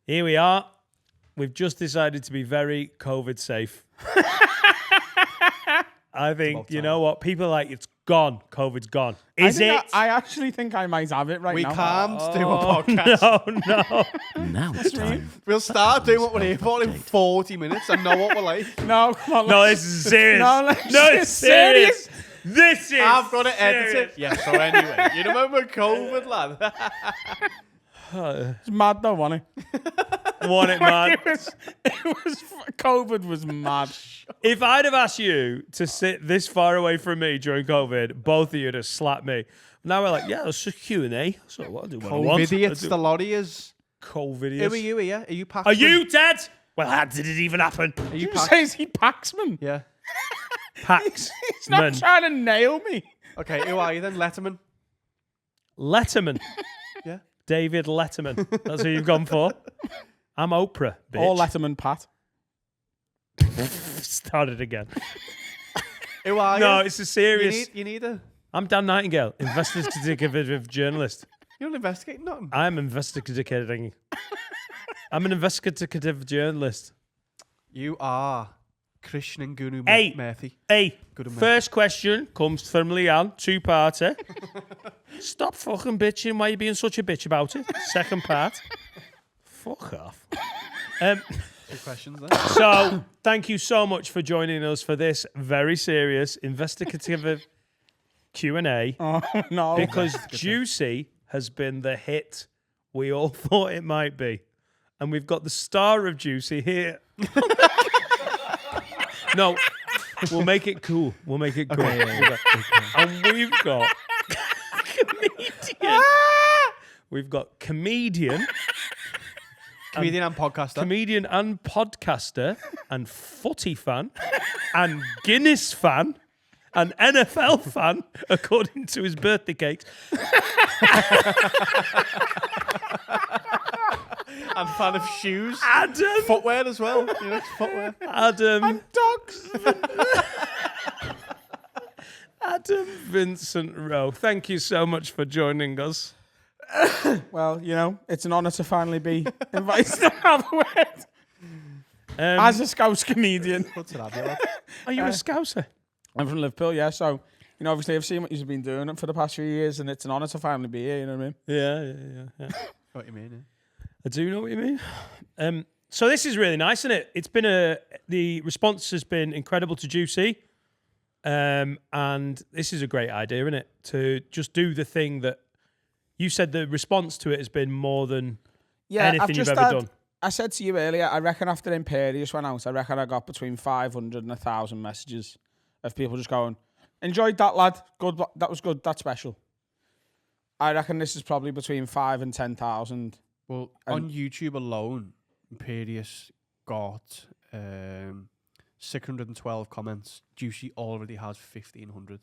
Here we are. We've just decided to be very COVID safe. I think, you know what? People are like, it's gone. COVID's gone. Is it? I actually think I might have it right We now. can't do a podcast. No. Now it's time. We'll start doing what we're here for in 40 minutes and know what we're like. No, come on. No, this is serious. No, it's serious. This is I've got to edit serious. it. Yeah, so anyway, you remember COVID, lad? It's mad though, wasn't it? Want it, man. COVID was mad. If I'd have asked you to sit this far away from me during COVID, both of you would have slapped me. Now we're like, yeah, it's just Q&A. So what I do what I want. COVIDiots, the lottie is. COVID. Who are you here? Are you Paxman? Are you dead? Well, how did it even happen? Are you Who Pax? says he Paxman? Yeah. Pax. He's not trying to nail me. Okay, who are you then? Letterman? Letterman. Yeah. David Letterman. That's who you've gone for. I'm Oprah, bitch. Or Letterman Pat. Started again. Who are you? No, it's a serious... You need a... I'm Dan Nightingale, investigative journalist. You don't investigate nothing. I'm investigating. I'm an investigative journalist. You are Krishnan Gunu Hey. Murthy. Hey, Good man. first question comes from Leanne, two-parter. Stop fucking bitching. Why are you being such a bitch about it? Second part. Fuck off. Two questions then. So, thank you so much for joining us for this very serious investigative Q&A. Oh, no. Because Juicy has been the hit we all thought it might be. And we've got the star of Juicy here. No, we'll make it cool. We'll make it cool. And we've got comedian. We've got comedian. Comedian and podcaster. Comedian and podcaster and footy fan and Guinness fan and NFL fan, according to his birthday cakes. and fan of shoes. Adam. Footwear as well. You know, footwear. Adam. Dogs. Adam Vincent Rowe. Thank you so much for joining us. Well, you know, it's an honour to finally be invited to have a word. As a Scouse comedian. Good to have you, lad. Are you a Scouser? I'm from Liverpool, yeah, so, you know, obviously I've seen what you've been doing for the past few years, and it's an honour to finally be here, you know what I mean? Yeah. What you mean, I do know what you mean. So this is really nice, isn't it? It's been the response has been incredible to Juicy. And this is a great idea, isn't it? To just do the thing that you said the response to it has been more than anything you've ever done. I said to you earlier, I reckon after Imperious went out, I reckon I got between 500 and 1,000 messages of people just going, enjoyed that, lad. Good, that was good. That's special. I reckon this is probably between 5 and 10,000. Well, on YouTube alone, Imperious got 612 comments. Juicy already has 1,500.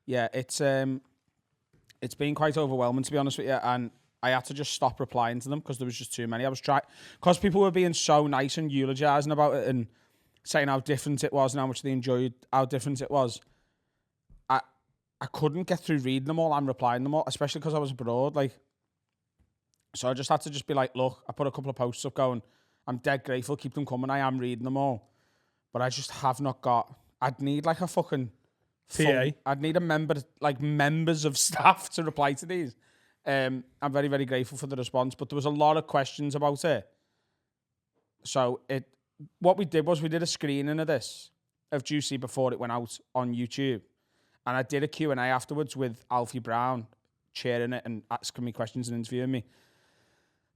Yeah, it's been quite overwhelming, to be honest with you, and I had to just stop replying to them because there was just too many. I was trying, because people were being so nice and eulogising about it and saying how different it was and how much they enjoyed how different it was. I couldn't get through reading them all and replying them all, especially because I was abroad. So I just had to just be like, look, I put a couple of posts up going, I'm dead grateful, keep them coming, I am reading them all. But I just have not got, I'd need like a fucking TA. I'd need a member, like members of staff to reply to these. I'm very, very grateful for the response, but there was a lot of questions about it. So what we did was we did a screening of this, of Juicy before it went out on YouTube. And I did a Q&A afterwards with Alfie Brown chairing it and asking me questions and interviewing me.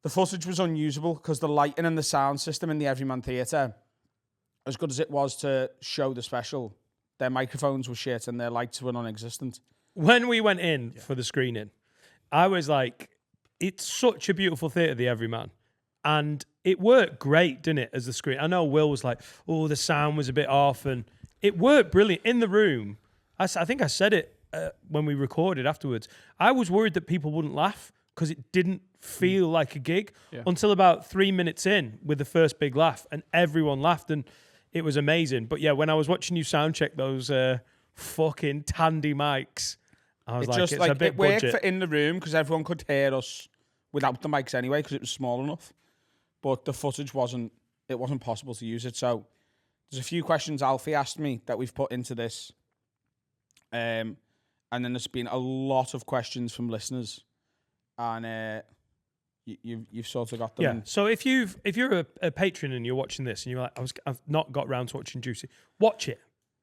The footage was unusable because the lighting and the sound system in the Everyman Theatre, as good as it was to show the special, their microphones were shit and their lights were non-existent. When we went in for the screening, I was like, it's such a beautiful theatre, the Everyman. And it worked great, didn't it, as the screen? I know Will was like, oh, the sound was a bit off. And it worked brilliant. In the room, I think I said it when we recorded afterwards. I was worried that people wouldn't laugh because it didn't feel like a gig until about 3 minutes in with the first big laugh. And everyone laughed and it was amazing. But yeah, when I was watching you sound check those fucking Tandy mics, I was it's like, a bit it worked budget. for in the room because everyone could hear us without the mics anyway because it was small enough. but the footage wasn't possible to use it. So there's a few questions Alfie asked me that we've put into this. And then there's been a lot of questions from listeners, and you've sort of got them. Yeah. So if you're a patron and you're watching this and you're like, I've not got round to watching Juicy, watch it.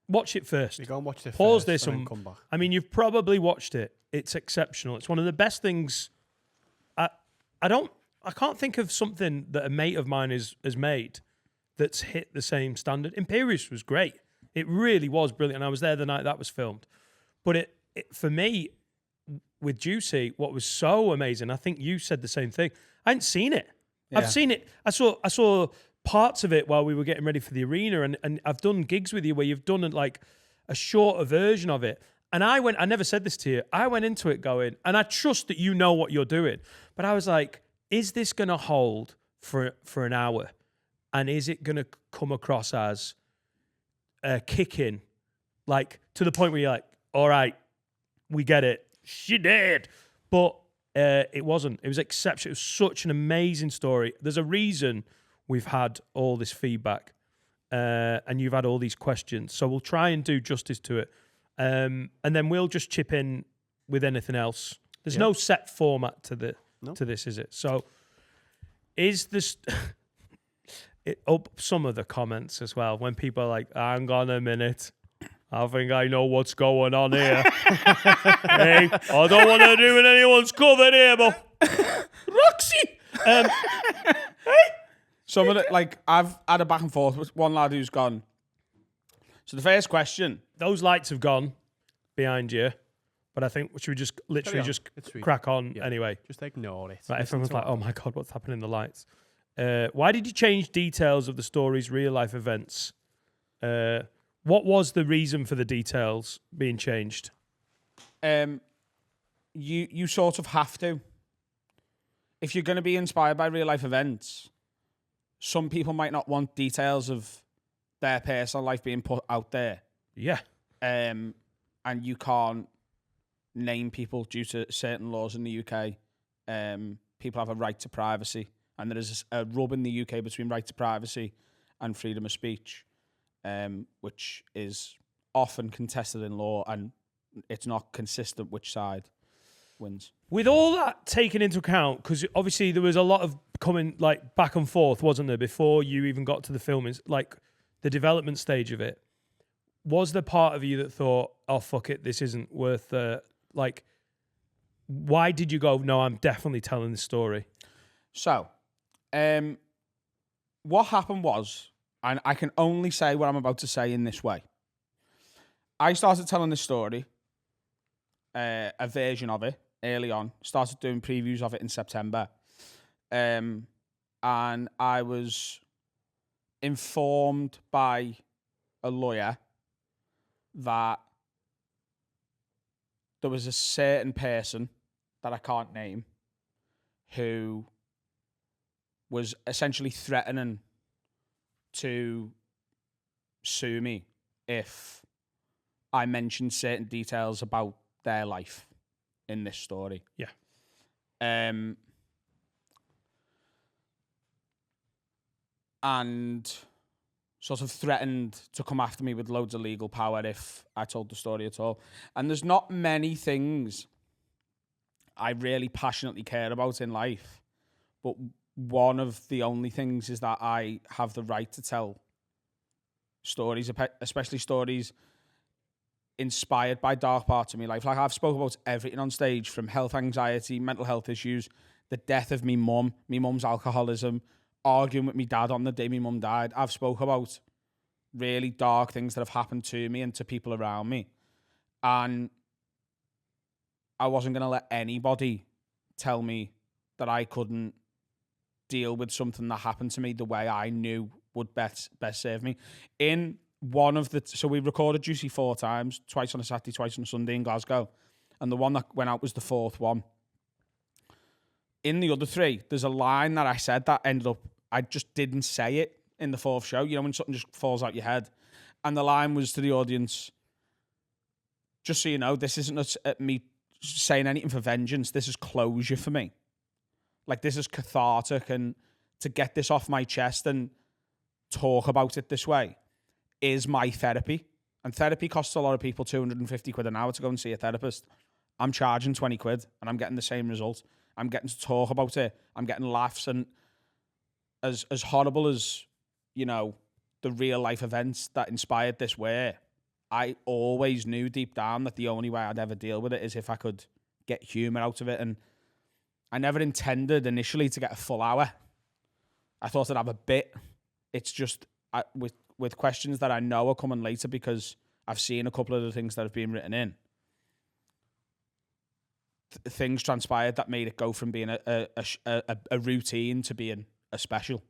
Watch it first. You go and watch it Pause first this and and then come back. I mean, you've probably watched it. It's exceptional. It's one of the best things. I can't think of something that a mate of mine has made that's hit the same standard. Imperious was great. It really was brilliant. I was there the night that was filmed. But it for me, with Juicy, what was so amazing, I think you said the same thing. I hadn't seen it. Yeah. I've seen it. I saw parts of it while we were getting ready for the arena, and I've done gigs with you where you've done like a shorter version of it. And I never said this to you. I went into it going, and I trust that you know what you're doing. But I was like, is this going to hold for an hour? And is it going to come across as kicking, like to the point where you're like, all right, we get it. She did. But it wasn't. It was exceptional. It was such an amazing story. There's a reason we've had all this feedback and you've had all these questions. So we'll try and do justice to it. And then we'll just chip in with anything else. There's no set format to this, is it? So is this... some of the comments as well, when people are like, hang on a minute, I think I know what's going on here. Hey, I don't want to do in anyone's cover here, but Roxy! Some of it, like, I've had a back and forth with one lad who's gone. So the first question... Those lights have gone behind you, but I think should we just literally just crack on anyway? Just ignore it. Like, everyone was like, oh my God, what's happening in the lights? Why did you change details of the story's real-life events? What was the reason for the details being changed? You sort of have to. If you're going to be inspired by real-life events, some people might not want details of their personal life being put out there. Yeah. And you can't name people due to certain laws in the UK. People have a right to privacy. And there is a rub in the UK between right to privacy and freedom of speech, which is often contested in law, and it's not consistent which side wins. With all that taken into account, because obviously there was a lot of coming like back and forth, wasn't there, before you even got to the filming, like the development stage of it. Was there part of you that thought, oh, fuck it, this isn't worth like, why did you go, no, I'm definitely telling this story? So... what happened was, and I can only say what I'm about to say in this way. I started telling this story, a version of it, early on. Started doing previews of it in September. And I was informed by a lawyer that there was a certain person that I can't name who was essentially threatening to sue me if I mentioned certain details about their life in this story. Yeah. And sort of threatened to come after me with loads of legal power if I told the story at all. And there's not many things I really passionately care about in life, but one of the only things is that I have the right to tell stories, especially stories inspired by dark parts of my life. Like, I've spoken about everything on stage, from health anxiety, mental health issues, the death of me mum's alcoholism, arguing with me dad on the day my mum died. I've spoke about really dark things that have happened to me and to people around me. And I wasn't going to let anybody tell me that I couldn't deal with something that happened to me the way I knew would best serve me. In one of the... So we recorded Juicy 4 times, twice on a Saturday, twice on a Sunday in Glasgow. And the one that went out was the 4th one. In the other 3, there's a line that I said that ended up... I just didn't say it in the 4th show. You know, when something just falls out your head. And the line was to the audience, just so you know, this isn't me saying anything for vengeance. This is closure for me. Like, this is cathartic, and to get this off my chest and talk about it this way is my therapy. And therapy costs a lot of people 250 quid an hour to go and see a therapist. I'm charging 20 quid and I'm getting the same result. I'm getting to talk about it. I'm getting laughs. And as horrible as, you know, the real life events that inspired this were, I always knew deep down that the only way I'd ever deal with it is if I could get humour out of it. And I never intended initially to get a full hour. I thought I'd have a bit. It's just with questions that I know are coming later because I've seen a couple of the things that have been written in. Things transpired that made it go from being a routine to being a special.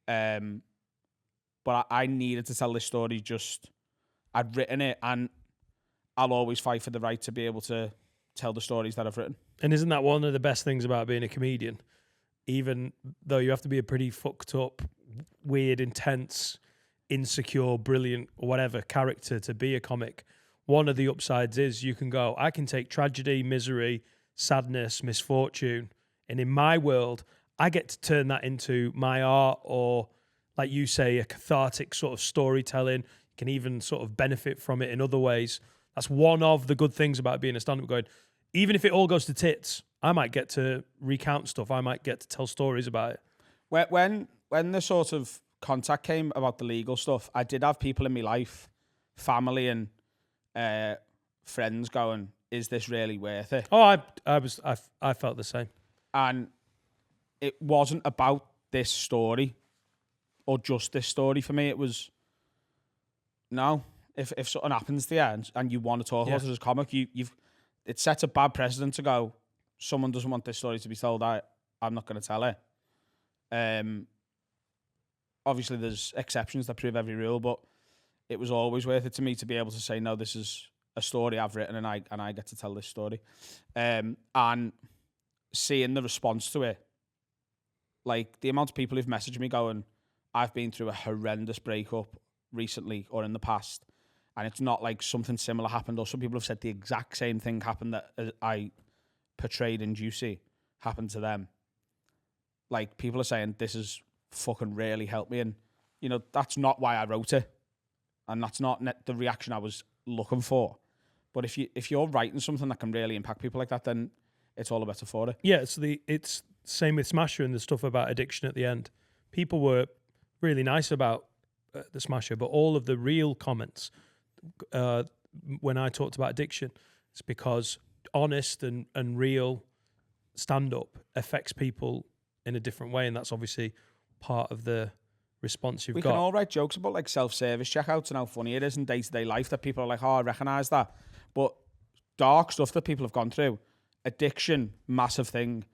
But I needed to tell this story. Just I'd written it, and I'll always fight for the right to be able to tell the stories that I've written. And isn't that one of the best things about being a comedian? Even though you have to be a pretty fucked up, weird, intense, insecure, brilliant, or whatever character to be a comic, one of the upsides is you can go, I can take tragedy, misery, sadness, misfortune, and in my world, I get to turn that into my art, or like you say, a cathartic sort of storytelling. You can even sort of benefit from it in other ways. That's one of the good things about being a stand-up going. Even if it all goes to tits, I might get to recount stuff. I might get to tell stories about it. When the sort of contact came about the legal stuff, I did have people in my life, family and friends going, is this really worth it? Oh, I felt the same. And it wasn't about this story or just this story for me. It was, no, if something happens to you and you want to talk about it as a comic, it sets a bad precedent to go, someone doesn't want this story to be told, I'm not going to tell it. Obviously there's exceptions that prove every rule, but it was always worth it to me to be able to say, no, this is a story I've written and I get to tell this story. And seeing the response to it, like the amount of people who've messaged me going, I've been through a horrendous breakup recently or in the past, and it's not like something similar happened, or some people have said the exact same thing happened that I portrayed in Juicy happened to them. Like, people are saying, this has fucking really helped me, and, you know, that's not why I wrote it, and that's not the reaction I was looking for. But if you're writing something that can really impact people like that, then it's all the better for it. Yeah, it's same with Smasher and the stuff about addiction at the end. People were really nice about the Smasher, but all of the real comments when I talked about addiction, it's because honest and real stand-up affects people in a different way, and that's obviously part of the response you've got. We can all write jokes about like self-service checkouts and how funny it is in day-to-day life that people are like, oh, I recognise that. But dark stuff that people have gone through, addiction, massive thing.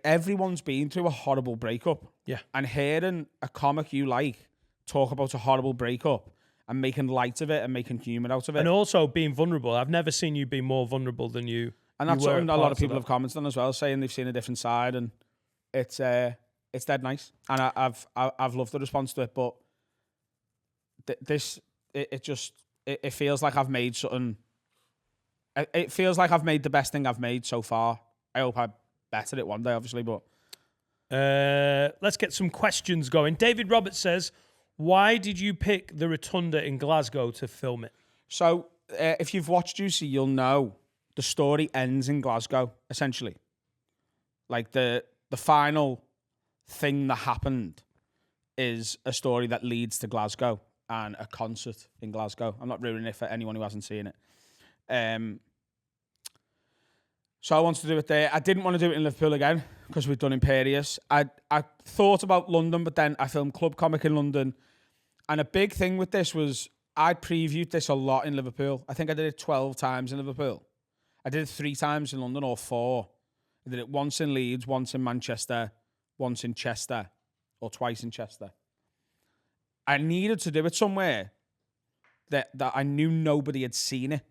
Everyone's been through a horrible breakup. Yeah. And hearing a comic you like talk about a horrible breakup and making light of it and making humour out of it. And also being vulnerable. I've never seen you be more vulnerable than you. And that's you were something a lot of people that. have commented on as well, saying they've seen a different side, and it's dead nice. And I've loved the response to it, but it feels like I've made something. It feels like I've made the best thing I've made so far. I hope I better it one day, obviously, but let's get some questions going. David Roberts says, why did you pick the Rotunda in Glasgow to film it? So if you've watched Juicy, you'll know the story ends in Glasgow, essentially. Like the final thing that happened is a story that leads to Glasgow and a concert in Glasgow. I'm not ruining it for anyone who hasn't seen it. So I wanted to do it there. I didn't want to do it in Liverpool again because we'd done Imperious. I thought about London, but then I filmed Club Comic in London. And a big thing with this was I previewed this a lot in Liverpool. I think I did it 12 times in Liverpool. I did it 3 times in London, or 4. I did it once in Leeds, once in Manchester, once in Chester, or twice in Chester. I needed to do it somewhere that I knew nobody had seen it.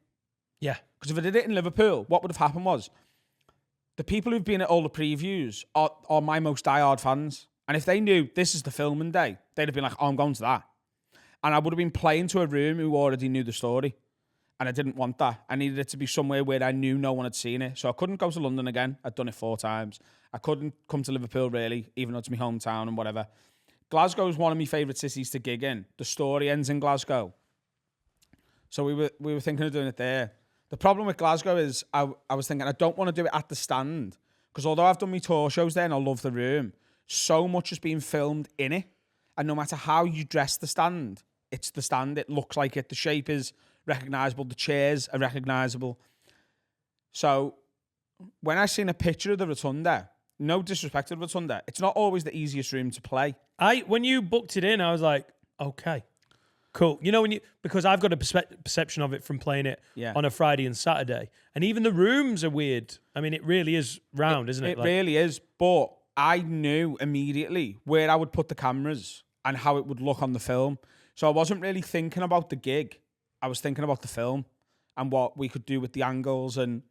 Yeah. Because if I did it in Liverpool, what would have happened was the people who've been at all the previews are my most diehard fans. And if they knew this is the filming day, they'd have been like, oh, I'm going to that. And I would have been playing to a room who already knew the story. And I didn't want that. I needed it to be somewhere where I knew no one had seen it. So I couldn't go to London again. I'd done it 4 times. I couldn't come to Liverpool, really, even though it's my hometown and whatever. Glasgow is one of my favourite cities to gig in. The story ends in Glasgow. So we were thinking of doing it there. The problem with Glasgow is I was thinking I don't want to do it at the Stand, because although I've done my tour shows there and I love the room, so much is being filmed in it. And no matter how you dress the Stand, it's the Stand. It looks like it. The shape is recognisable. The chairs are recognisable. So when I seen a picture of the Rotunda, no disrespect to the Rotunda, it's not always the easiest room to play. When you booked it in, I was like, okay, cool. You know, because I've got a perception of it from playing it on a Friday and Saturday, and even the rooms are weird. I mean, it really is round, isn't it? It really is. But I knew immediately where I would put the cameras and how it would look on the film. So I wasn't really thinking about the gig. I was thinking about the film and what we could do with the angles and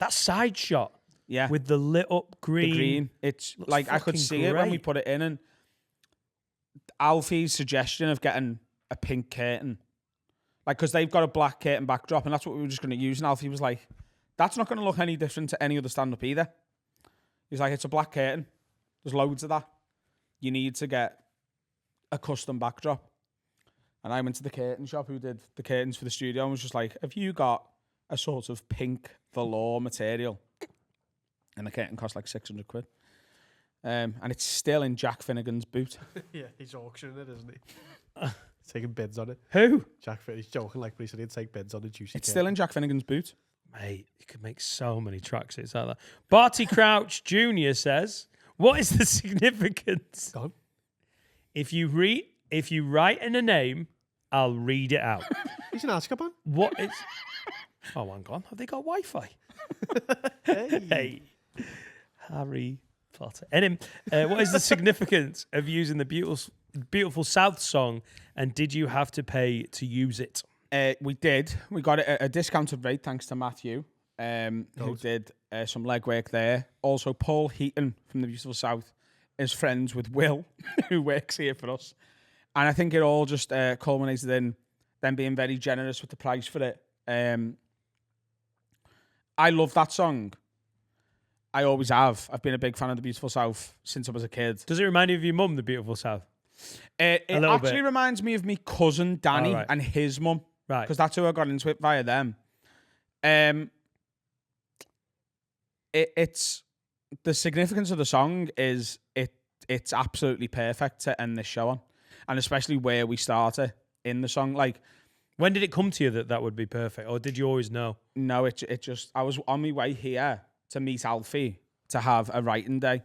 that side shot. Yeah, with the lit up green. The green. It's like I could see it when we put it in. And Alfie's suggestion of getting a pink curtain, like, because they've got a black curtain backdrop, and that's what we were just going to use. And Alfie was like, "That's not going to look any different to any other stand up either." He's like, "It's a black curtain. There's loads of that. You need to get a custom backdrop." And I went to the curtain shop who did the curtains for the studio and was just like, "Have you got a sort of pink velour material?" And the curtain cost like £600. And it's still in Jack Finnegan's boot. Yeah, he's auctioning it, isn't he? Taking bids on it. Who? He's joking, like, but he said he'd take bids on the juicy. It's still in Jack Finnegan's boot. Mate, you could make so many tracksuits out of that. Barty Crouch Jr. says, what is the significance? Go on. If you write in a name, I'll read it out. He's an Azkaban. What is... Oh, hang on. Have they got Wi-Fi? Hey. Harry Potter. And what is the significance of using the Beautiful South song, and did you have to pay to use it? We did. We got it at a discounted rate thanks to Matthew, who did some legwork there. Also, Paul Heaton from the Beautiful South is friends with Will, who works here for us. And I think it all just culminated in them being very generous with the price for it. I love that song. I always have. I've been a big fan of the Beautiful South since I was a kid. Does it remind you of your mum, the Beautiful South? It actually reminds me of me cousin Danny and his mum. Right. Because that's who I got into it via them. It's the significance of the song is it's absolutely perfect to end this show on. And especially where we started in the song. Like, when did it come to you that would be perfect? Or did you always know? No, it just, I was on my way here to meet Alfie to have a writing day.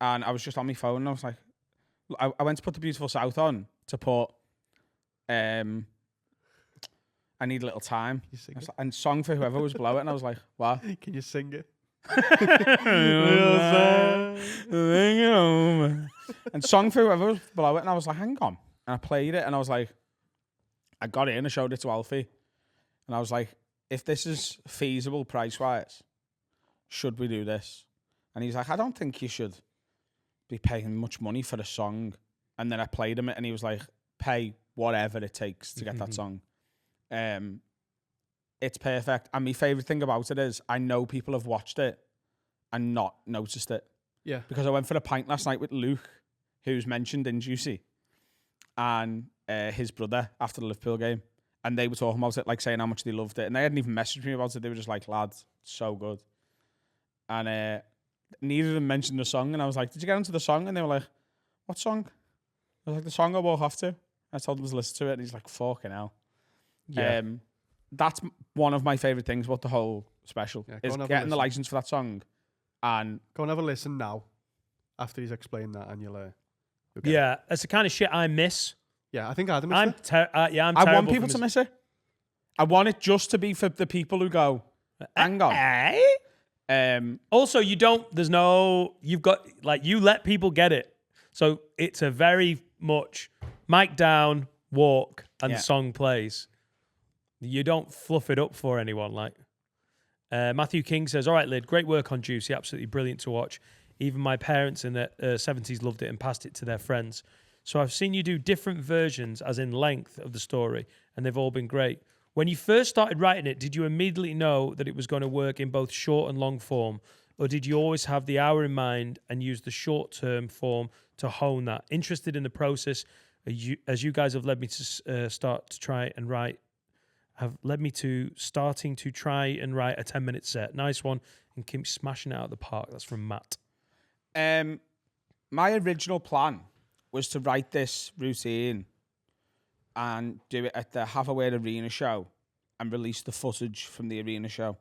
And I was just on my phone and I was like, I went to put the Beautiful South on to put, I need a little time. And song for whoever was below it. And I was like, what? Can you sing it? And song for whoever was below it. And I was like, hang on. And I played it and I was like, I got it in, I showed it to Alfie. And I was like, if this is feasible price-wise, should we do this? And he's like, I don't think you should be paying much money for a song. And then I played him it and he was like, pay whatever it takes to get that song. It's perfect. And my favourite thing about it is I know people have watched it and not noticed it. Yeah. Because I went for a pint last night with Luke, who's mentioned in Juicy, and his brother after the Liverpool game. And they were talking about it, like saying how much they loved it. And they hadn't even messaged me about it. They were just like, lads, so good. And neither of them mentioned the song. And I was like, did you get into the song? And they were like, what song? I was like, the song I won't have to. I told them to listen to it. And he's like, fucking hell. Yeah. That's one of my favourite things about the whole special, is getting the license for that song. And go and have a listen now after he's explained that, and you'll yeah, that's the kind of shit I miss. Yeah, I think Adam is. I'm I want people to miss it. I want it just to be for the people who go, hang on. Also, you've got, like, you let people get it. So it's a very much mic down, walk, and the song plays. You don't fluff it up for anyone. Like Matthew King says, all right, Lyd, great work on Juicy. Absolutely brilliant to watch. Even my parents in the 70s loved it and passed it to their friends. So I've seen you do different versions, as in length, of the story, and they've all been great. When you first started writing it, did you immediately know that it was going to work in both short and long form? Or did you always have the hour in mind and use the short-term form to hone that? Interested in the process, as you guys have led me to start to try and write, have led me to starting to try and write a 10-minute set. Nice one, and keep smashing it out of the park. That's from Matt. My original plan was to write this routine and do it at the Haverway Arena show and release the footage from the arena show,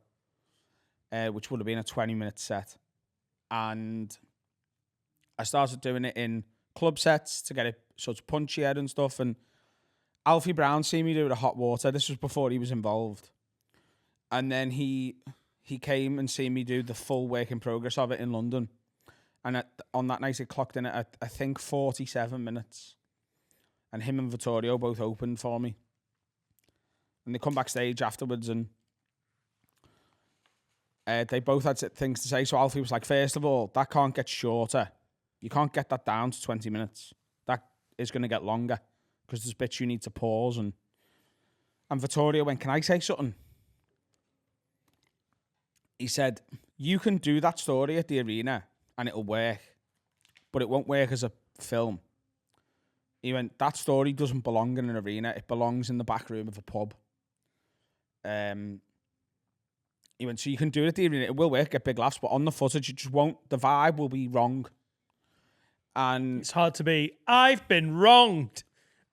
which would have been a 20-minute set. And I started doing it in club sets to get it sort of punchier and stuff. And Alfie Brown seen me do it at Hot Water. This was before he was involved. And then he came and seen me do the full work in progress of it in London. And on that night, it clocked in at, I think, 47 minutes. And him and Vittorio both opened for me. And they come backstage afterwards and they both had things to say. So Alfie was like, first of all, that can't get shorter. You can't get that down to 20 minutes. That is going to get longer because there's bits you need to pause. And Vittorio went, can I say something? He said, you can do that story at the arena and it'll work, but it won't work as a film. He went, that story doesn't belong in an arena. It belongs in the back room of a pub. He went, so you can do it at the arena. It will work, get big laughs, but on the footage, it just won't. The vibe will be wrong. And it's hard to be, I've been wronged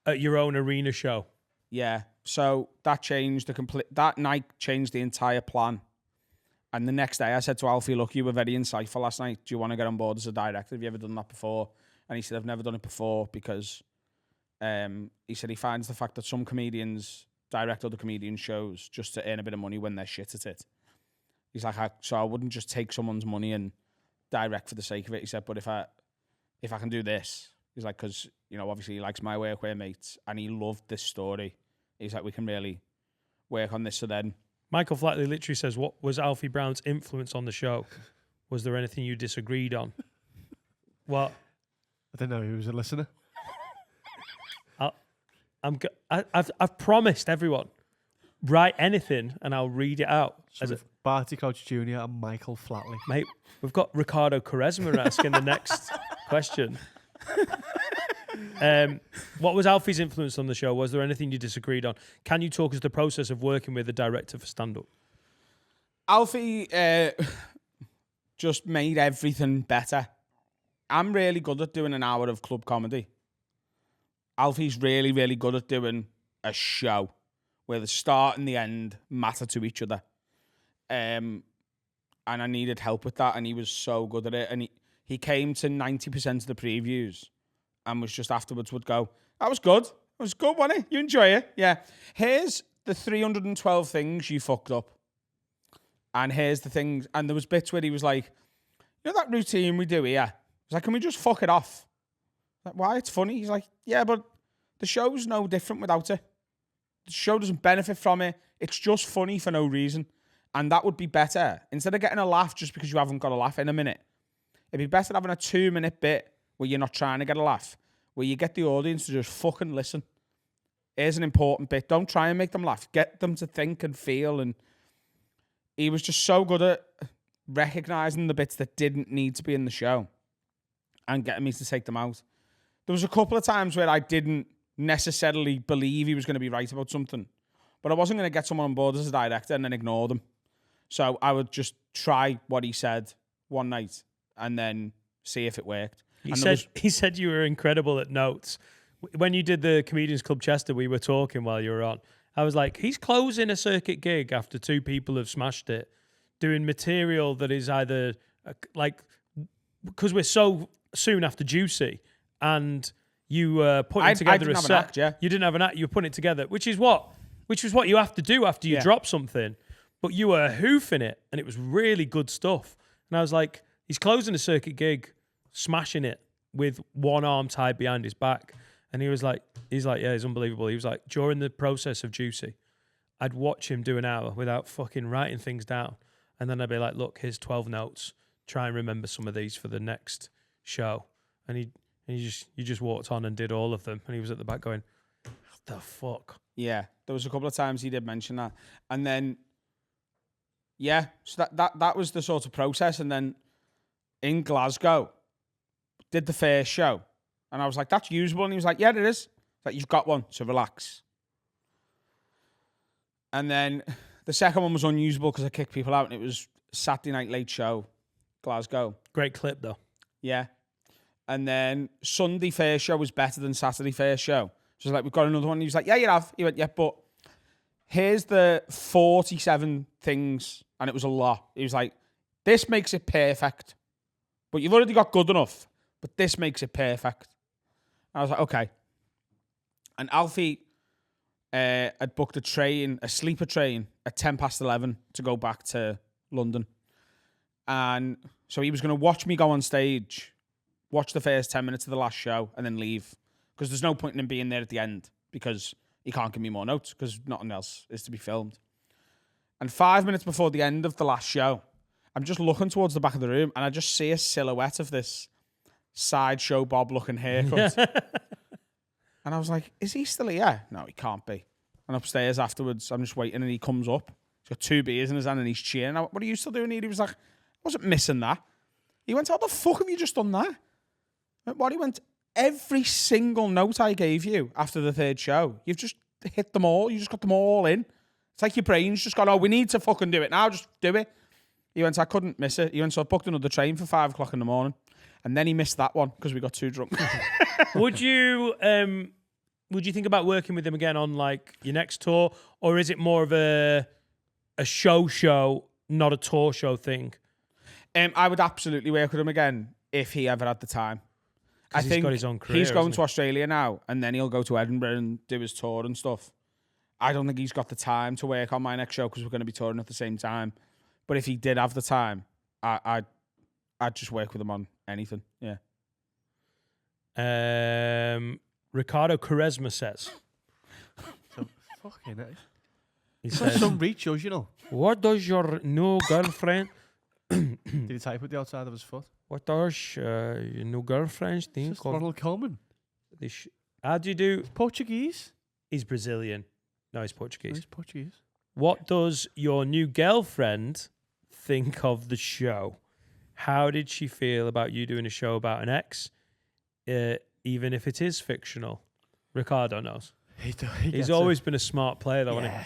at your own arena show. Yeah. So that changed that night changed the entire plan. And the next day I said to Alfie, look, you were very insightful last night. Do you want to get on board as a director? Have you ever done that before? And he said, I've never done it before because he said he finds the fact that some comedians direct other comedian shows just to earn a bit of money when they're shit at it. He's like, so I wouldn't just take someone's money and direct for the sake of it. He said, but if I can do this, he's like, because, you know, obviously he likes my work, we're mates, and he loved this story. He's like, we can really work on this. So then Michael Flatley literally says, what was Alfie Brown's influence on the show? Was there anything you disagreed on? What? I don't know. He was a listener. I've promised everyone, write anything and I'll read it out. So with Barty Crouch Jr. and Michael Flatley. Mate, we've got Ricardo Quaresma asking the next question. What was Alfie's influence on the show? Was there anything you disagreed on? Can you talk us the process of working with a director for stand-up? Alfie just made everything better. I'm really good at doing an hour of club comedy. Alfie's really, really good at doing a show where the start and the end matter to each other. And I needed help with that, and he was so good at it. And he came to 90% of the previews and was just afterwards would go, that was good. It was good, wasn't it? You enjoy it? Yeah. Here's the 312 things you fucked up. And here's the things. And there was bits where he was like, you know that routine we do here? He's like, can we just fuck it off? Like, why? It's funny. He's like, yeah, but the show's no different without it. The show doesn't benefit from it. It's just funny for no reason. And that would be better. Instead of getting a laugh just because you haven't got a laugh in a minute, it'd be better having a 2-minute bit where you're not trying to get a laugh, where you get the audience to just fucking listen. Here's an important bit. Don't try and make them laugh. Get them to think and feel. And he was just so good at recognising the bits that didn't need to be in the show and getting me to take them out. There was a couple of times where I didn't necessarily believe he was going to be right about something, but I wasn't going to get someone on board as a director and then ignore them. So I would just try what he said one night and then see if it worked. He said you were incredible at notes. When you did the Comedians Club Chester, we were talking while you were on. I was like, he's closing a circuit gig after 2 people have smashed it, doing material that is either like, because we're so soon after Juicy, and you were putting together a set. Act, yeah. You didn't have an act. You were putting it together, which is what you have to do after you drop something. But you were hoofing it, and it was really good stuff. And I was like, he's closing a circuit gig, smashing it with one arm tied behind his back. And he's like, yeah, it's unbelievable. He was like, during the process of Juicy, I'd watch him do an hour without fucking writing things down. And then I'd be like, look, here's 12 notes. Try and remember some of these for the next show. And you just walked on and did all of them. And he was at the back going, what the fuck? Yeah, there was a couple of times he did mention that. And then, yeah, so that was the sort of process. And then in Glasgow, did the first show. And I was like, that's usable. And he was like, yeah, it is. Like, you've got one, so relax. And then the second one was unusable because I kicked people out, and it was Saturday Night Late Show, Glasgow. Great clip, though. Yeah. And then Sunday first show was better than Saturday first show. So I was like, we've got another one. And he was like, yeah, you have. He went, yeah, but here's the 47 things. And it was a lot. He was like, this makes it perfect. But you've already got good enough. But this makes it perfect. And I was like, okay. And Alfie had booked a sleeper train at 11:10 to go back to London. And so he was going to watch me go on stage, watch the first 10 minutes of the last show, and then leave. Because there's no point in him being there at the end because he can't give me more notes because nothing else is to be filmed. And 5 minutes before the end of the last show, I'm just looking towards the back of the room and I just see a silhouette of this sideshow Bob looking haircut. And I was like, is he still here? No, he can't be. And upstairs afterwards, I'm just waiting and he comes up. He's got 2 beers in his hand and he's cheering. What are you still doing here? He was like, I wasn't missing that. He went, how the fuck have you just done that? What? He went, every single note I gave you after the third show, you've just hit them all. You just got them all in. It's like your brain's just gone, oh, we need to fucking do it now. Just do it. He went, I couldn't miss it. He went, so I booked another train for 5 o'clock in the morning. And then he missed that one because we got too drunk. Would you think about working with him again on like your next tour, or is it more of a show, not a tour show thing? I would absolutely work with him again if he ever had the time. I think he's got his own career. He's going hasn't to Australia now, and then he'll go to Edinburgh and do his tour and stuff. I don't think he's got the time to work on my next show because we're going to be touring at the same time. But if he did have the time, I'd just work with him on anything. Yeah. Ricardo Quaresma says. So, fucking hell. He He's got says, some reach, you know. what does your new girlfriend? Did he type with the outside of his foot? What does your new girlfriend think Just of Ronald Koeman. this? How do you do? Portuguese? He's Brazilian. No, he's Portuguese. He's Portuguese. What does your new girlfriend think of the show? How did she feel about you doing a show about an ex, even if it is fictional? Ricardo knows. He's always been a smart player, though, hasn't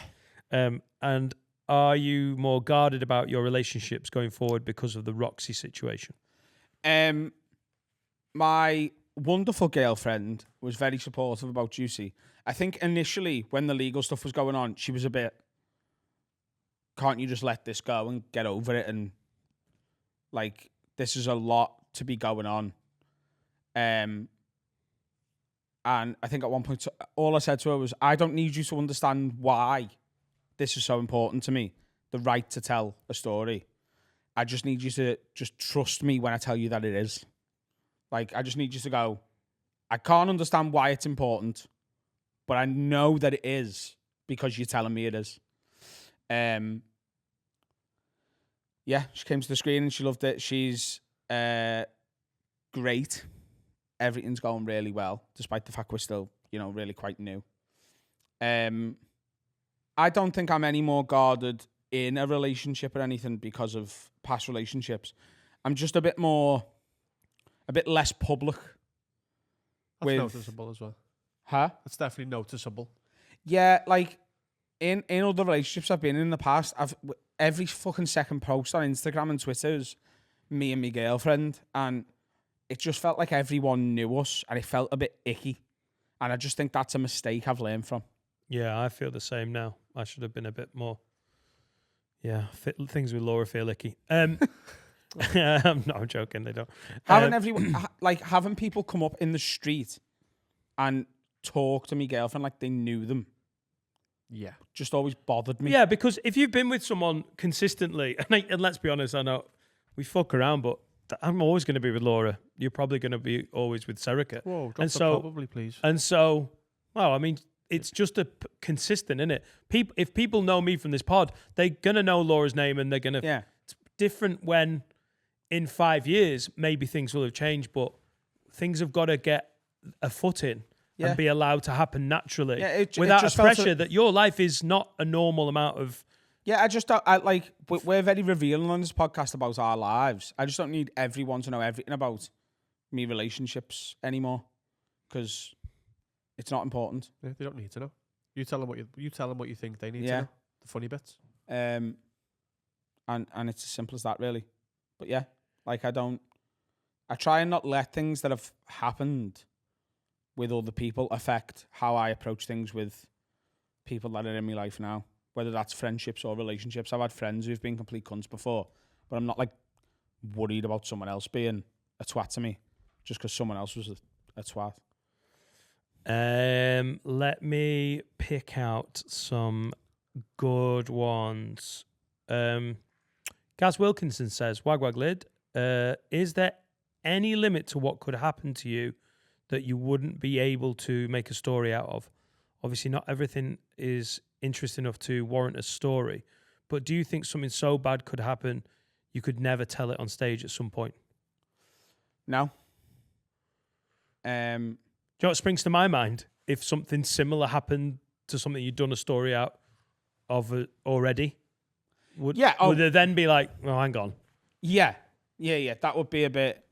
he? And are you more guarded about your relationships going forward because of the Roxy situation? My wonderful girlfriend was very supportive about Juicy. I think initially when the legal stuff was going on, she was a bit, can't you just let this go and get over it? And like, this is a lot to be going on. And I think at one point, all I said to her was, I don't need you to understand why this is so important to me, the right to tell a story. I just need you to just trust me when I tell you that it is. Like, I just need you to go, I can't understand why it's important, but I know that it is because you're telling me it is. Yeah, she came to the screen and she loved it. She's great. Everything's going really well, despite the fact we're still, really quite new. I don't think I'm any more guarded in a relationship or anything because of past relationships. I'm just a bit less public. That's noticeable as well. Huh? That's definitely noticeable. Yeah, like in other relationships I've been in the past, every fucking second post on Instagram and Twitter is me and my girlfriend, and it just felt like everyone knew us, and it felt a bit icky. And I just think that's a mistake I've learned from. Yeah, I feel the same now. I should have been a bit more. Yeah, things with Laura feel icky. No, I'm joking. They don't. Having people come up in the street and talk to me girlfriend like they knew them. Yeah, just always bothered me. Yeah, because if you've been with someone consistently, and let's be honest, I know we fuck around, but I'm always going to be with Laura. You're probably going to be always with Serica. Whoa, drop the probably, please. And so, well, I mean, it's just consistent, isn't it? If people know me from this pod, they're going to know Laura's name, and they're going to... Yeah. It's different when in 5 years, maybe things will have changed, but things have got to get a foot in. Yeah. and be allowed to happen naturally Yeah, it without a just felt pressure that your life is not a normal amount of. Yeah, I just don't, we're very revealing on this podcast about our lives. I just don't need everyone to know everything about me relationships anymore because it's not important. Yeah, they don't need to know. You tell them what you think they need to Yeah. know. The funny bits. And it's as simple as that, really. But yeah, like I try and not let things that have happened with other people affect how I approach things with people that are in my life now, whether that's friendships or relationships. I've had friends who've been complete cunts before, but I'm not like worried about someone else being a twat to me just because someone else was a twat. Let me pick out some good ones. Gaz Wilkinson says, Wag Wag Lid, is there any limit to what could happen to you that you wouldn't be able to make a story out of? Obviously, not everything is interesting enough to warrant a story, but do you think something so bad could happen you could never tell it on stage at some point? No. Do you know what springs to my mind? If something similar happened to something you'd done a story out of already, would it then be like, oh, hang on? Yeah. That would be a bit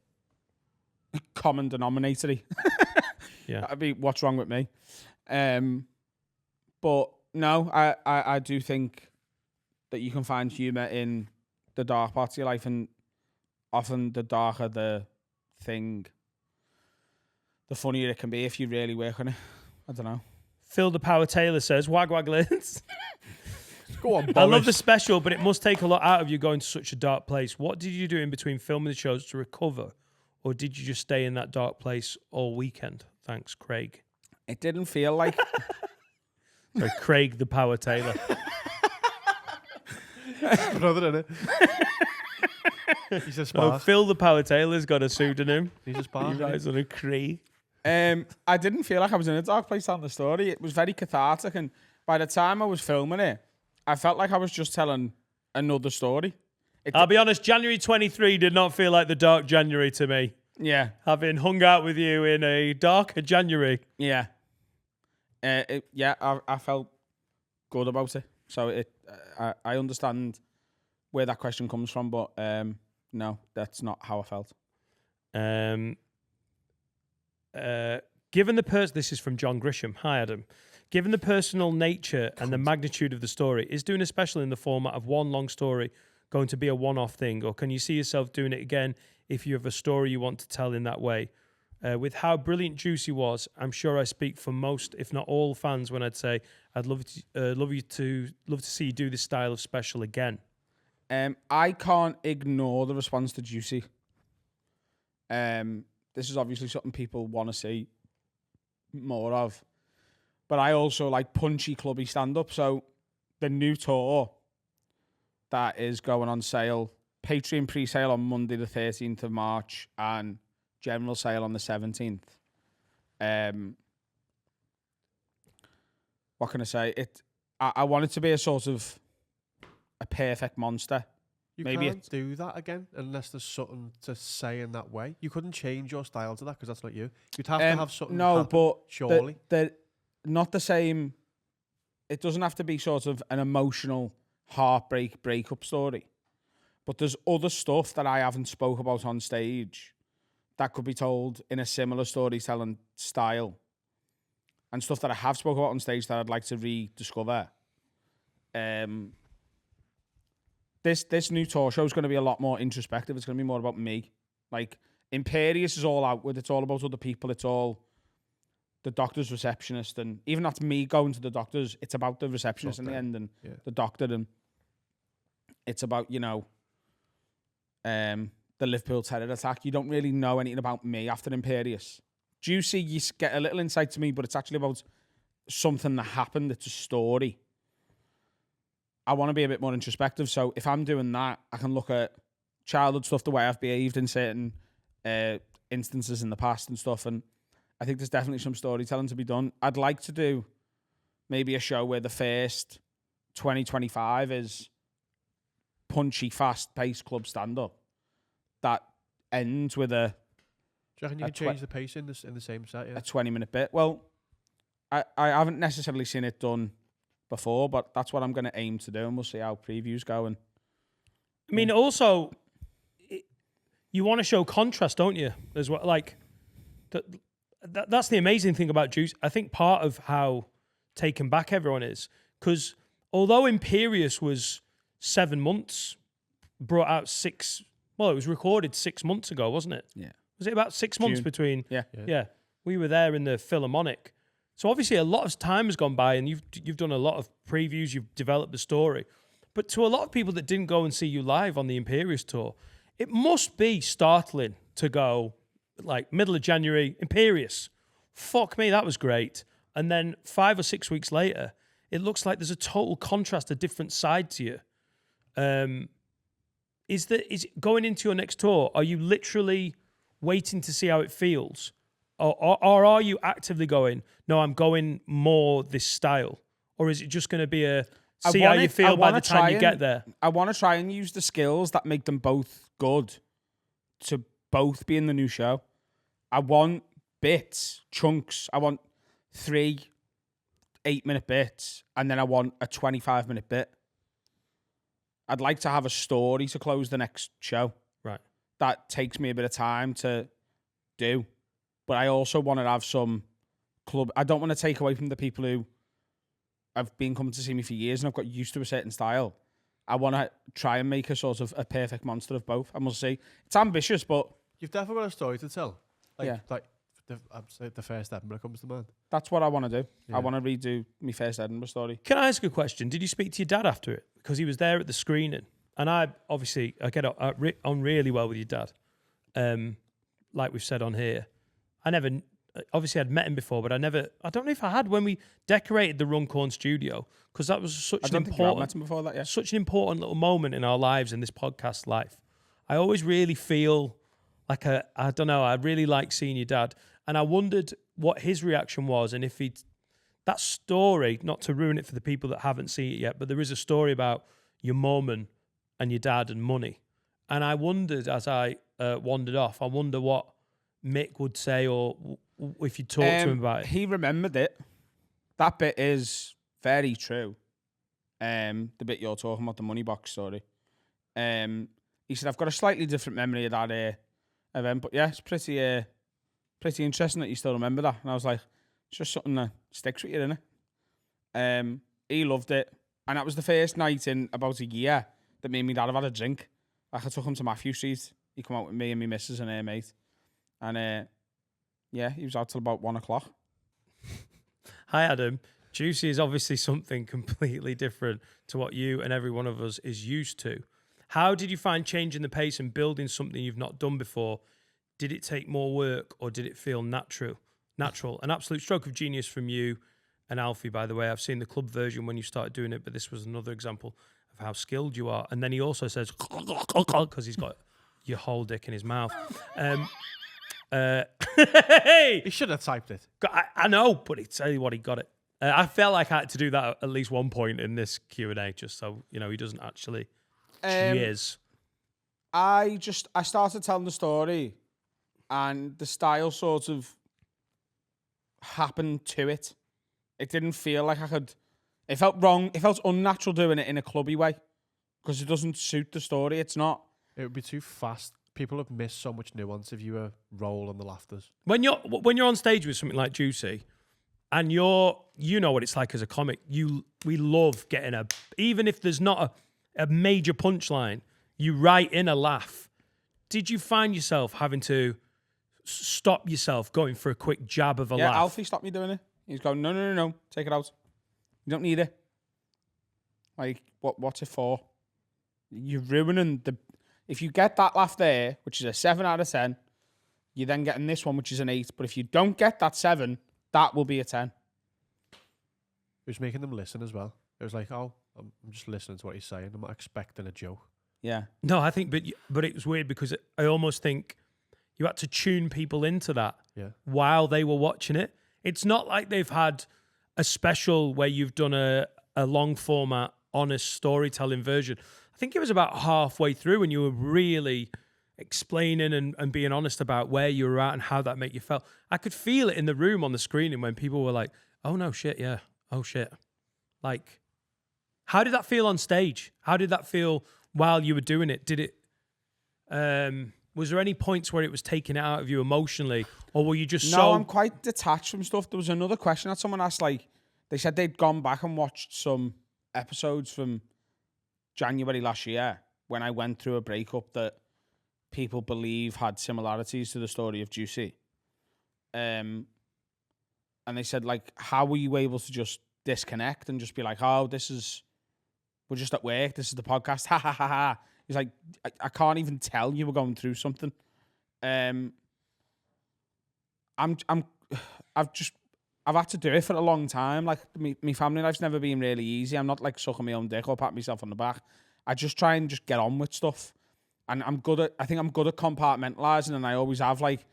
common denominator-y. Yeah. That'd be what's wrong with me. But no, I do think that you can find humour in the dark parts of your life, and often the darker the thing, the funnier it can be if you really work on it. I don't know. Phil the Power Taylor says, Wag Wag Lids. Go on, Boris. I love the special, but it must take a lot out of you going to such a dark place. What did you do in between filming the shows to recover? Or did you just stay in that dark place all weekend? Thanks, Craig. It didn't feel like... Sorry, Craig the Power Taylor. Brother, innit? He's a Oh, sparse. Phil the Power Taylor's got a pseudonym. He's a He sparse. writes on a Craig. I didn't feel like I was in a dark place telling the story. It was very cathartic, and by the time I was filming it, I felt like I was just telling another story. I'll be honest, January 23 did not feel like the dark January to me. Yeah, Having hung out with you in a darker January. yeah. I felt good about it. So I understand where that question comes from, but no, that's not how I felt. Given the this is from John Grisham. Hi, Adam. Given the personal nature and the magnitude of the story, is doing a special in the format of one long story going to be a one-off thing, or can you see yourself doing it again if you have a story you want to tell in that way? With how brilliant Juicy was, I'm sure I speak for most, if not all, fans when I'd say I'd love to see you do this style of special again. I can't ignore the response to Juicy. This is obviously something people want to see more of. But I also like punchy, clubby stand-up. So the new tour that is going on sale, Patreon pre-sale on Monday the 13th of March and general sale on the 17th. What can I say? I want it to be a sort of a perfect monster. You Maybe can't do that again unless there's something to say in that way. You couldn't change your style to that because that's not you. You'd have to have something happen, but surely. they're not the same. It doesn't have to be sort of an emotional breakup story. But there's other stuff that I haven't spoke about on stage that could be told in a similar storytelling style. And stuff that I have spoken about on stage that I'd like to rediscover. This new tour show is going to be a lot more introspective. It's going to be more about me. Like, Imperious is all outward. It's all about other people. It's all the doctor's receptionist. And even that's me going to the doctor's, it's about the receptionist in the end and the doctor. And it's about, the Liverpool terror attack. You don't really know anything about me after Imperious. Juicy, you get a little insight to me, but it's actually about something that happened. It's a story. I want to be a bit more introspective. So if I'm doing that, I can look at childhood stuff, the way I've behaved in certain instances in the past and stuff. And I think there's definitely some storytelling to be done. I'd like to do maybe a show where the first 20-25 is punchy, fast-paced club stand-up that ends with Do you reckon you could change the pace in the same set? Yeah. a 20-minute bit. Well, I haven't necessarily seen it done before, but that's what I'm going to aim to do, and we'll see how previews go. And I mean, also, you want to show contrast, don't you? As well, like that's the amazing thing about Juice. I think part of how taken back everyone is because although Imperious was 7 months, brought out 6. Well, it was recorded 6 months ago, wasn't it? Yeah. Was it about 6 months June. between? Yeah. We were there in the Philharmonic. So obviously a lot of time has gone by and you've done a lot of previews, you've developed the story. But to a lot of people that didn't go and see you live on the Imperious tour, it must be startling to go like middle of January, Imperious. Fuck me, that was great. And then 5 or 6 weeks later, it looks like there's a total contrast, a different side to you. Is going into your next tour, are you literally waiting to see how it feels? Or are you actively going, no, I'm going more this style? Or is it just going to be see how you feel by the time you get there? I want to try and use the skills that make them both good to both be in the new show. I want bits, chunks. I want 3 8-minute bits, and then I want a 25-minute bit. I'd like to have a story to close the next show. Right. That takes me a bit of time to do. But I also want to have some club. I don't want to take away from the people who have been coming to see me for years and I've got used to a certain style. I want to try and make a sort of a perfect monster of both. I must say, it's ambitious, but You've definitely got a story to tell. Like, Yeah. Like I'd say the first Edinburgh comes to mind. that's what I want to do. Yeah. I want to redo my first Edinburgh story. Can I ask a question? Did you speak to your dad after it? Because he was there at the screening. And I get on really well with your dad. Like we've said on here. Obviously I'd met him before, but I don't know if I had when we decorated the Runcorn studio, because that was such I don't think I've met him before that, yeah. such an important little moment in our lives, in this podcast life. I always really feel like I don't know, I really like seeing your dad. And I wondered what his reaction was, and if that story, not to ruin it for the people that haven't seen it yet, but there is a story about your mum and your dad and money. And I wondered, as I wandered off, I wonder what Mick would say, or if you talked to him about it. He remembered it. That bit is very true. The bit you're talking about, the money box story. He said, I've got a slightly different memory of that event, but yeah, it's pretty interesting that you still remember that. And I was like, it's just something that sticks with you, isn't it? He loved it. And that was the first night in about a year that me and my dad have had a drink. Like, I took him to Matthew Street. He come out with me and my missus and her mate. And yeah, he was out till about 1 o'clock. Hi, Adam. Juicy is obviously something completely different to what you and every one of us is used to. How did you find changing the pace and building something you've not done before? Did it take more work or did it feel natural? An absolute stroke of genius from you and Alfie, by the way. I've seen the club version when you started doing it, but this was another example of how skilled you are. And then he also says, because he's got your whole dick in his mouth. He should have typed it. I know, but he tell you what, he got it. I felt like I had to do that at least one point in this Q&A, just so he doesn't actually. Cheers. I started telling the story, and the style sort of happened to it. It didn't feel like I could. It felt wrong. It felt unnatural doing it in a clubby way because it doesn't suit the story. It's not. It would be too fast. People have missed so much nuance if you were roll on the laughters. When you're on stage with something like Juicy, and you know what it's like as a comic. We love getting even if there's not a major punchline, you write in a laugh. Did you find yourself having to stop yourself going for a quick jab of a laugh? Yeah, Alfie stopped me doing it. He's going, no, take it out. You don't need it. Like, what's it for? You're ruining if you get that laugh there, which is a 7 out of 10, you're then getting this one, which is an 8. But if you don't get that 7, that will be a 10. It was making them listen as well. It was like, oh, I'm just listening to what he's saying. I'm not expecting a joke. Yeah. No, I think, but it was weird because I almost think you had to tune people into that while they were watching it. It's not like they've had a special where you've done a long format, honest storytelling version. I think it was about halfway through when you were really explaining and being honest about where you were at and how that made you feel. I could feel it in the room on the screening when people were like, Oh no, shit, yeah. Oh shit. Like, how did that feel on stage? How did that feel while you were doing it? Did it? Was there any points where it was taken out of you emotionally, or were you just No, so? I'm quite detached from stuff. There was another question that someone asked. Like, they said they'd gone back and watched some episodes from January last year when I went through a breakup that people believe had similarities to the story of Juicy. And they said, like, how were you able to just disconnect and just be like, oh, we're just at work. This is the podcast. Ha ha ha ha. He's like, I can't even tell you were going through something. I've had to do it for a long time. Like, my family life's never been really easy. I'm not like sucking my own dick or pat myself on the back. I just try and just get on with stuff. And I think I'm good at compartmentalizing, and I always have. Like,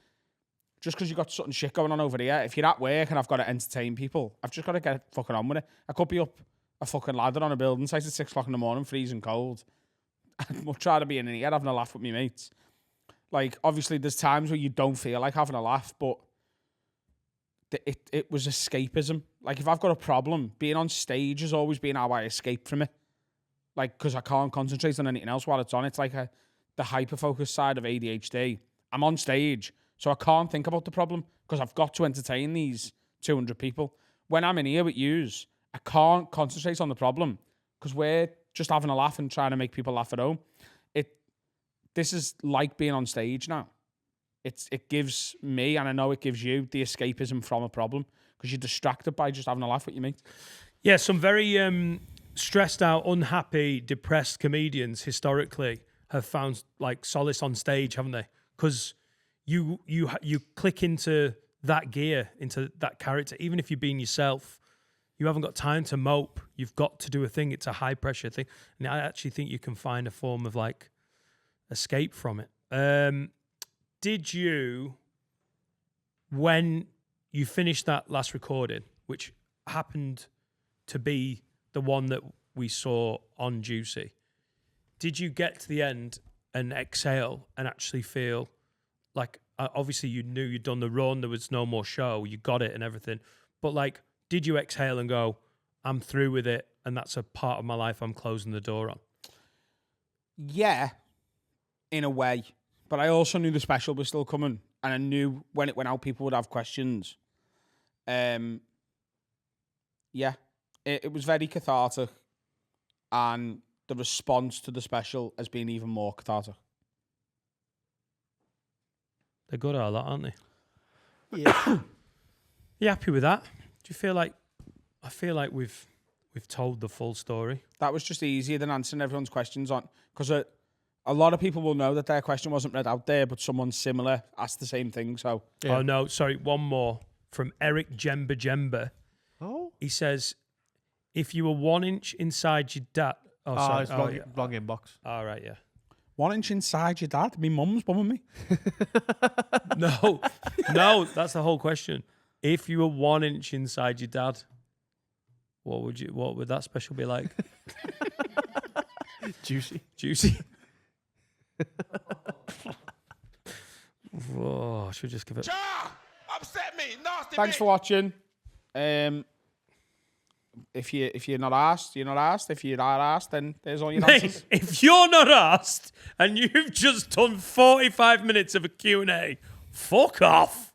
just because you got something shit going on over here, if you're at work and I've got to entertain people, I've just got to get fucking on with it. I could be up a fucking ladder on a building site at 6 o'clock in the morning, freezing cold. I'd much rather be in here having a laugh with my mates. Like, obviously, there's times where you don't feel like having a laugh, but it was escapism. Like, if I've got a problem, being on stage has always been how I escape from it. Like, because I can't concentrate on anything else while it's on. It's like the hyper-focus side of ADHD. I'm on stage, so I can't think about the problem because I've got to entertain these 200 people. When I'm in here with yous, I can't concentrate on the problem because we're just having a laugh and trying to make people laugh at home. This is like being on stage now. It gives me, and I know it gives you, the escapism from a problem because you're distracted by just having a laugh with your mate. Yeah, some very stressed out, unhappy, depressed comedians historically have found like solace on stage, haven't they? Because you click into that gear, into that character, even if you're being yourself. You haven't got time to mope. You've got to do a thing. It's a high pressure thing. And I actually think you can find a form of like escape from it. Did you, when you finished that last recording, which happened to be the one that we saw on Juicy, did you get to the end and exhale and actually feel like, obviously you knew you'd done the run, there was no more show, you got it and everything, but like, did you exhale and go, I'm through with it, and that's a part of my life I'm closing the door on? Yeah, in a way. But I also knew the special was still coming, and I knew when it went out, people would have questions. Yeah, it was very cathartic, and the response to the special has been even more cathartic. They're good at that, aren't they? Yeah. You happy with that? Do you feel like, I feel like we've told the full story? That was just easier than answering everyone's questions on, because a lot of people will know that their question wasn't read out there, but someone similar asked the same thing. So, Yeah. Oh no, sorry, one more from Eric Jemba. Oh. He says, if you were 1 inch inside your dad... Oh, Oh, sorry. it's Oh, wrong inbox. All right, yeah. 1 inch inside your dad. My mum's bumming me. No, that's the whole question. If you were 1 inch inside your dad, what would that special be like? Juicy. Juicy. Whoa, should we just give it? Upset me, nasty. Thanks for watching. If you're not asked, you're not asked. If you are asked, then there's all your answers. Mate, if you're not asked and you've just done 45 minutes of a Q&A, fuck off.